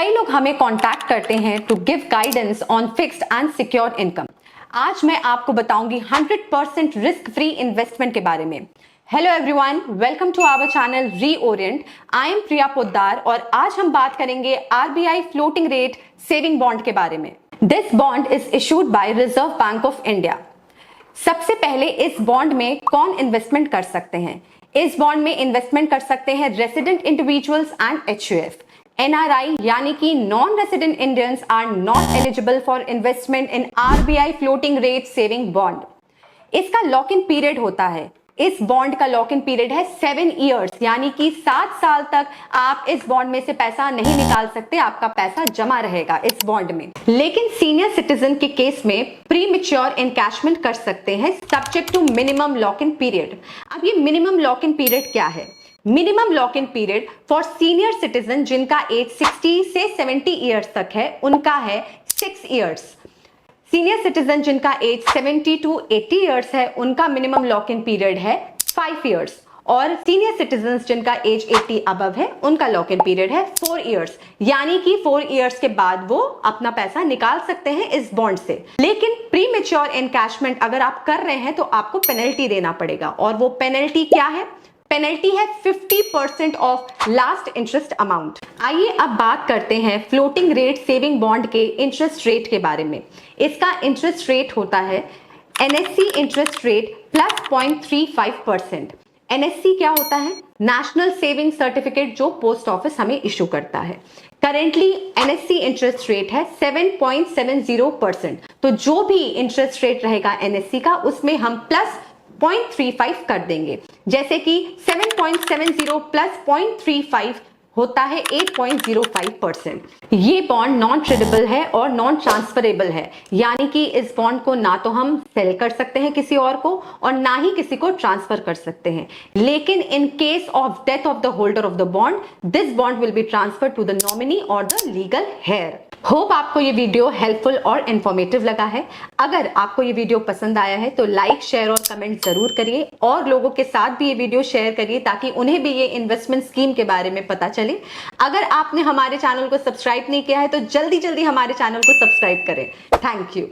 कई लोग हमें कांटेक्ट करते हैं to give guidance on fixed and secure income. आज मैं आपको बताऊंगी 100% रिस्क फ्री इन्वेस्टमेंट के बारे में। Hello everyone, welcome to our channel reorient. I am Priya Poddar और आज हम बात करेंगे RBI floating rate saving bond के बारे में। This bond is issued by Reserve Bank of India. सबसे पहले इस बॉन्ड में कौन इन्वेस्टमेंट कर सकते हैं? इस बॉन्ड में इन्वेस्टमेंट कर सकते हैं resident individuals and HUF. NRI यानी कि non resident Indians are not eligible for investment in RBI floating rate saving bond. इसका लॉक इन पीरियड होता है, इस बॉन्ड का लॉक इन पीरियड है 7 इयर्स, यानी कि 7 साल तक आप इस बॉन्ड में से पैसा नहीं निकाल सकते, आपका पैसा जमा रहेगा इस बॉन्ड में। लेकिन सीनियर सिटीजन के केस में प्री मैच्योर एनकैशमेंट कर सकते हैं subject to minimum lock in period. अब ये मिनिमम लॉक इन पीरियड क्या है? Minimum lock in period for senior citizen जिनका एज 60 से 70 इयर्स तक है, उनका है 6 इयर्स। सीनियर सिटीजन जिनका एज 70 टू 80 इयर्स है, उनका मिनिमम लॉक इन पीरियड है 5 इयर्स। और सीनियर सिटीजन जिनका एज 80 अबव है, उनका लॉक इन पीरियड है 4 इयर्स, यानी कि 4 इयर्स के बाद वो अपना पैसा निकाल सकते हैं इस बॉन्ड से। लेकिन प्री मैच्योर एनकैशमेंट अगर आप कर रहे हैं तो आपको पेनल्टी देना पड़ेगा, और वो पेनल्टी क्या है? पेनल्टी है 50% ऑफ लास्ट इंटरेस्ट अमाउंट। आइए अब बात करते हैं फ्लोटिंग रेट सेविंग बॉन्ड के इंटरेस्ट रेट के बारे में। इसका इंटरेस्ट रेट होता है NSC interest rate plus 0.35%। NSC क्या होता है? नेशनल सेविंग सर्टिफिकेट, जो पोस्ट ऑफिस हमें इशू करता है। करेंटली एनएससी इंटरेस्ट रेट है 7.70%। तो जो भी इंटरेस्ट रेट रहेगा एनएससी का, उसमें हम प्लस 0.35 कर देंगे। जैसे कि 7.70 प्लस 0.35 होता है 8.05%। ये बॉन्ड नॉन ट्रेडेबल है और नॉन ट्रांसफरेबल है, यानी कि इस बॉन्ड को ना तो हम सेल कर सकते हैं किसी और को और ना ही किसी को ट्रांसफर कर सकते हैं। लेकिन in case of death of the holder of the bond, this bond will be transfer to the nominee और द लीगल हेयर। होप आपको ये वीडियो हेल्पफुल और इंफॉर्मेटिव लगा है। अगर आपको ये वीडियो पसंद आया है तो लाइक, शेयर और कमेंट जरूर करिए, और लोगों के साथ भी ये वीडियो शेयर करिए ताकि उन्हें भी ये इन्वेस्टमेंट स्कीम के बारे में पता चले। अगर आपने हमारे चैनल को सब्सक्राइब नहीं किया है तो जल्दी जल्दी हमारे चैनल को सब्सक्राइब करें। Thank you.